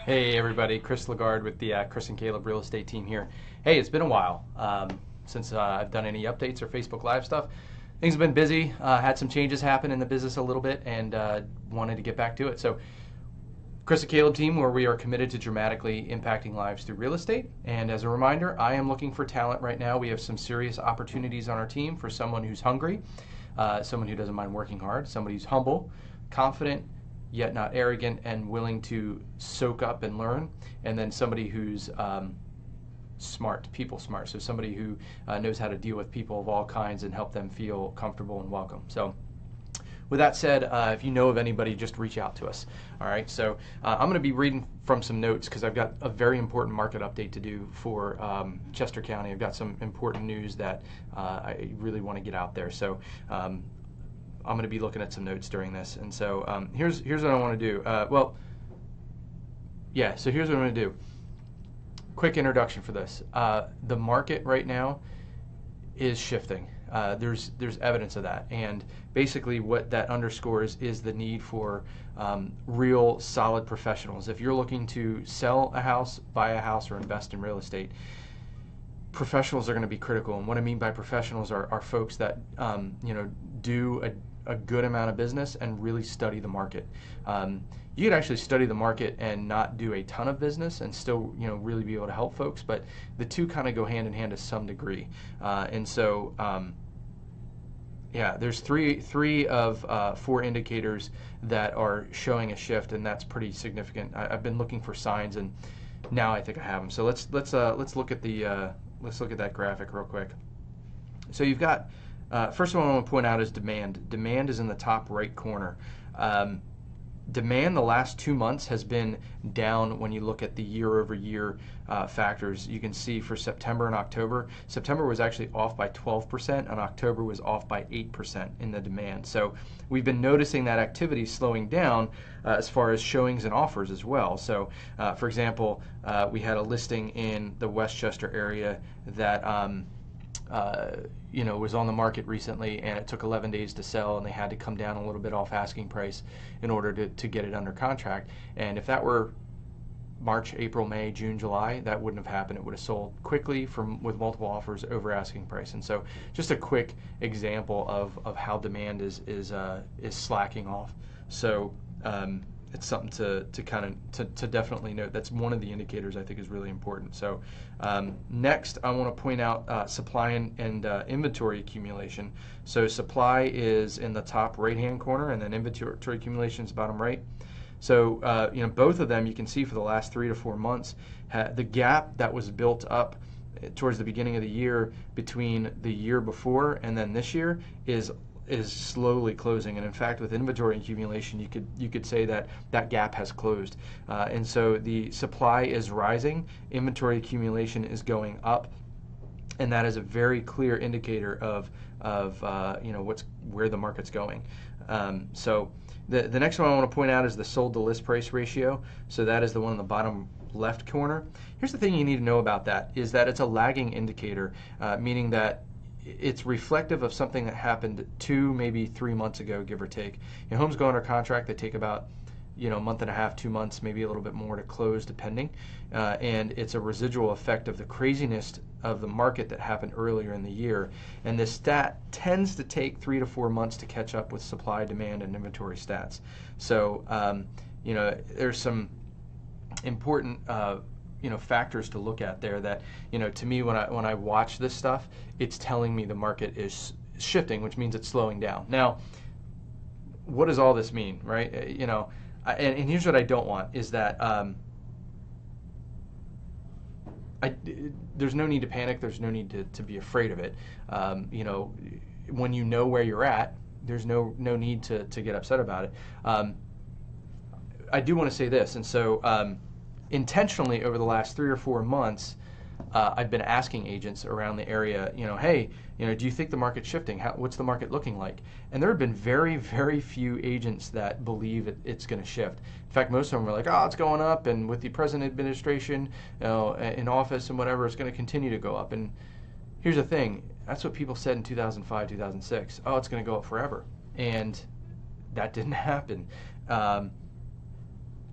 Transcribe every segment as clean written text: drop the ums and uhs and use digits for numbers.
Hey everybody, Chris Lagarde with the Chris and Caleb real estate team here. Hey, it's been a while since I've done any updates or Facebook Live stuff. Things have been busy, had some changes happen in the business a little bit, and wanted to get back to it. So, Chris and Caleb team, where we are committed to dramatically impacting lives through real estate. And as a reminder, I am looking for talent right now. We have some serious opportunities on our team for someone who's hungry, someone who doesn't mind working hard, somebody who's humble, confident, yet not arrogant, and willing to soak up and learn, and then somebody who's smart, people smart, so somebody who knows how to deal with people of all kinds and help them feel comfortable and welcome. So with that said, if you know of anybody, just reach out to us. All right, so I'm going to be reading from some notes because I've got a very important market update to do for Chester County. I've got some important news that I really want to get out there. So I'm going to be looking at some notes during this, and so here's what I want to do. So here's what I'm going to do. Quick introduction for this. The market right now is shifting. There's evidence of that, and basically what that underscores is the need for real solid professionals. If you're looking to sell a house, buy a house, or invest in real estate, professionals are going to be critical. And what I mean by professionals are folks that do a good amount of business and really study the market. You could actually study the market and not do a ton of business and still really be able to help folks, but the two kind of go hand in hand to some degree. And so there's three of four indicators that are showing a shift, and that's pretty significant. I've been looking for signs, and now I think I have them. So let's look at that graphic real quick. So you've got first one I want to point out is demand. Demand is in the top right corner. Demand the last 2 months has been down when you look at the year-over-year factors. You can see for September and October, September was actually off by 12% and October was off by 8% in the demand. So we've been noticing that activity slowing down as far as showings and offers as well. So for example, we had a listing in the Westchester area that was on the market recently, and it took 11 days to sell, and they had to come down a little bit off asking price in order to get it under contract. And if that were March, April, May, June, July, that wouldn't have happened. It would have sold quickly with multiple offers over asking price. And so just a quick example of how demand is slacking off. So it's something to definitely note. That's one of the indicators I think is really important. So next, I want to point out supply and inventory accumulation. So supply is in the top right-hand corner, and then inventory accumulation is bottom right. So both of them, you can see for the last 3 to 4 months, the gap that was built up towards the beginning of the year between the year before and then this year is slowly closing. And in fact, with inventory accumulation, you could say that gap has closed. And so the supply is rising, inventory accumulation is going up, and that is a very clear indicator of where the market's going. So the next one I want to point out is the sold to list price ratio. So that is the one in the bottom left corner. Here's the thing you need to know about that is that it's a lagging indicator, meaning that it's reflective of something that happened 2, maybe 3 months ago, give or take. Homes go under contract, they take about a month and a half, 2 months, maybe a little bit more to close, depending. And it's a residual effect of the craziness of the market that happened earlier in the year. And this stat tends to take 3 to 4 months to catch up with supply, demand, and inventory stats. So there's some important factors to look at there that to me when I watch this stuff, it's telling me the market is shifting, which means it's slowing down. Now, what does all this mean, right? And here's what I don't want is that there's no need to panic. There's no need to be afraid of it. When you know where you're at, there's no need to get upset about it. I do want to say this, and so intentionally over the last 3 or 4 months, I've been asking agents around the area, hey, do you think the market's shifting? What's the market looking like? And there have been very, very few agents that believe it's going to shift. In fact, most of them are like, oh, it's going up, and with the present administration in office and whatever, it's going to continue to go up. And here's the thing, that's what people said in 2005, 2006. Oh, it's going to go up forever. And that didn't happen.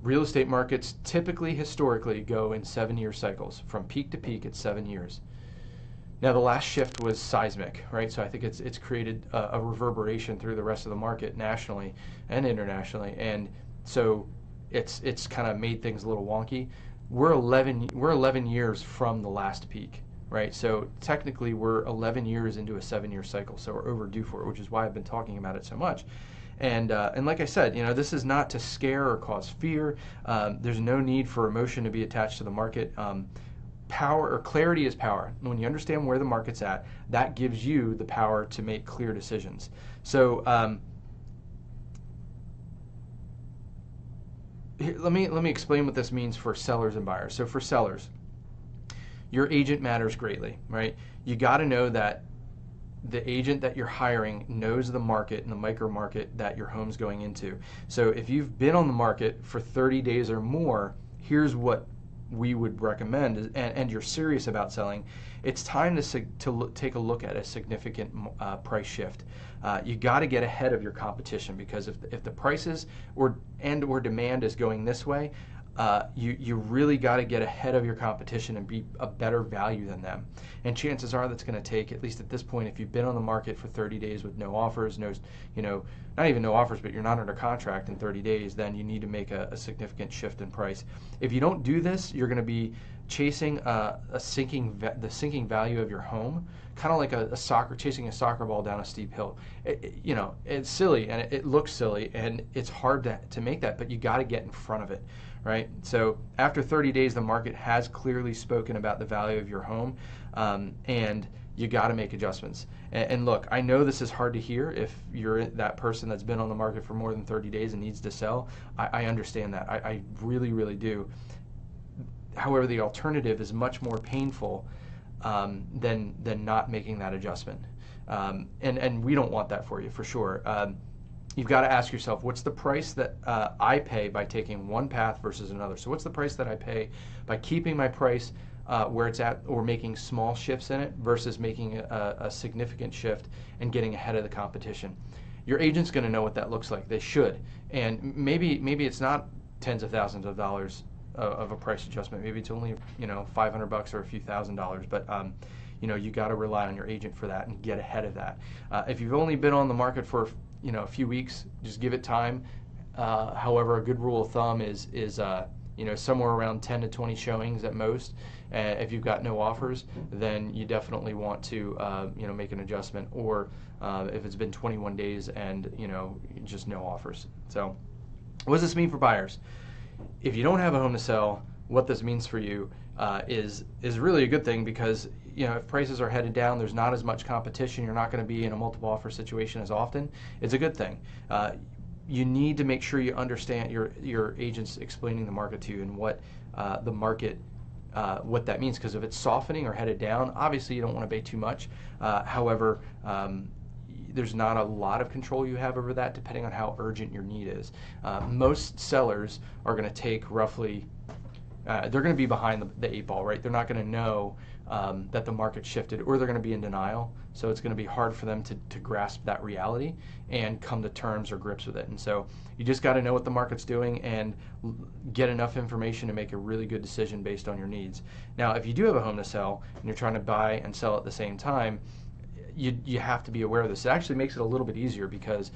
Real estate markets typically, historically, go in 7-year cycles. From peak to peak, it's 7 years. Now, the last shift was seismic, right? So I think it's created a reverberation through the rest of the market nationally and internationally, and so it's kind of made things a little wonky. We're 11 years from the last peak, right? So technically, we're 11 years into a 7-year cycle, so we're overdue for it, which is why I've been talking about it so much. And like I said, this is not to scare or cause fear. There's no need for emotion to be attached to the market. Power or clarity is power. When you understand where the market's at, that gives you the power to make clear decisions. So let me explain what this means for sellers and buyers. So for sellers, your agent matters greatly, right? You got to know that the agent that you're hiring knows the market and the micro market that your home's going into. So if you've been on the market for 30 days or more, here's what we would recommend, and you're serious about selling, it's time to take a look at a significant price shift. You got to get ahead of your competition, because if the prices or demand is going this way, you really got to get ahead of your competition and be a better value than them. And chances are that's going to take, at least at this point, if you've been on the market for 30 days with no offers, not even no offers, but you're not under contract in 30 days, then you need to make a significant shift in price. If you don't do this, you're going to be chasing the sinking value of your home, kind of like chasing a soccer ball down a steep hill. It's silly, and it looks silly, and it's hard to make that, but you got to get in front of it. Right? So after 30 days, the market has clearly spoken about the value of your home, and you got to make adjustments. And look, I know this is hard to hear if you're that person that's been on the market for more than 30 days and needs to sell. I understand that. I really, really do. However, the alternative is much more painful than not making that adjustment. And we don't want that for you, for sure. You've got to ask yourself, what's the price that I pay by taking one path versus another? So what's the price that I pay by keeping my price where it's at, or making small shifts in it, versus making a significant shift and getting ahead of the competition? Your agent's going to know what that looks like. They should. And maybe it's not tens of thousands of dollars of a price adjustment. Maybe it's only $500 or a few $1,000s. But you got to rely on your agent for that and get ahead of that. If you've only been on the market for a few weeks, just give it time. However, a good rule of thumb is somewhere around 10 to 20 showings at most. If you've got no offers, then you definitely want to make an adjustment. Or if it's been 21 days and just no offers. So what does this mean for buyers? If you don't have a home to sell, what this means for you is really a good thing, because if prices are headed down, there's not as much competition. You're not going to be in a multiple offer situation as often. It's a good thing. You need to make sure you understand your agents explaining the market to you and what the market, what that means. Because if it's softening or headed down, obviously you don't want to pay too much. However, there's not a lot of control you have over that, depending on how urgent your need is. Most sellers are going to take roughly, they're going to be behind the 8 ball, right? They're not going to know that the market shifted, or they're going to be in denial. So it's going to be hard for them to grasp that reality and come to terms or grips with it. And so you just got to know what the market's doing and get enough information to make a really good decision based on your needs. Now, if you do have a home to sell and you're trying to buy and sell at the same time, you have to be aware of this. It actually makes it a little bit easier, because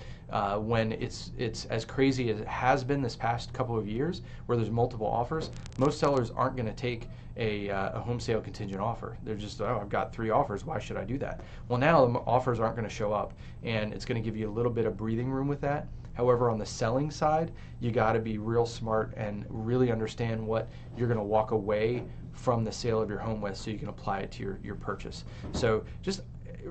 when it's as crazy as it has been this past couple of years, where there's multiple offers, most sellers aren't going to take a home sale contingent offer. They're just, I've got 3 offers, why should I do that? Well, now the offers aren't going to show up, and it's going to give you a little bit of breathing room with that. However, on the selling side, you got to be real smart and really understand what you're going to walk away from the sale of your home with, so you can apply it to your purchase. So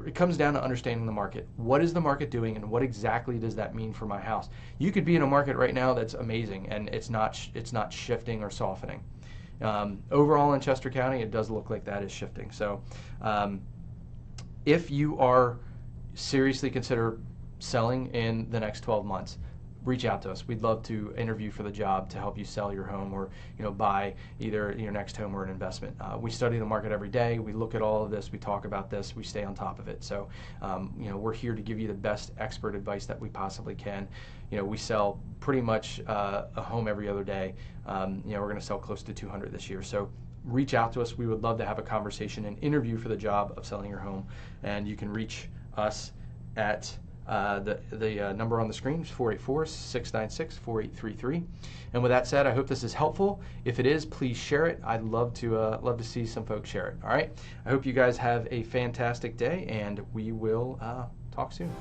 it comes down to understanding the market. What is the market doing, and what exactly does that mean for my house? You could be in a market right now that's amazing, and it's not shifting or softening. Overall in Chester County, it does look like that is shifting. So if you are seriously consider selling in the next 12 months, reach out to us. We'd love to interview for the job to help you sell your home or buy either your next home or an investment. We study the market every day. We look at all of this. We talk about this. We stay on top of it. So we're here to give you the best expert advice that we possibly can. We sell pretty much a home every other day. We're going to sell close to 200 this year. So reach out to us. We would love to have a conversation and interview for the job of selling your home. And you can reach us at the number on the screen is 484-696-4833. And with that said, I hope this is helpful. If it is, please share it. I'd love to see some folks share it. All right. I hope you guys have a fantastic day, and we will talk soon.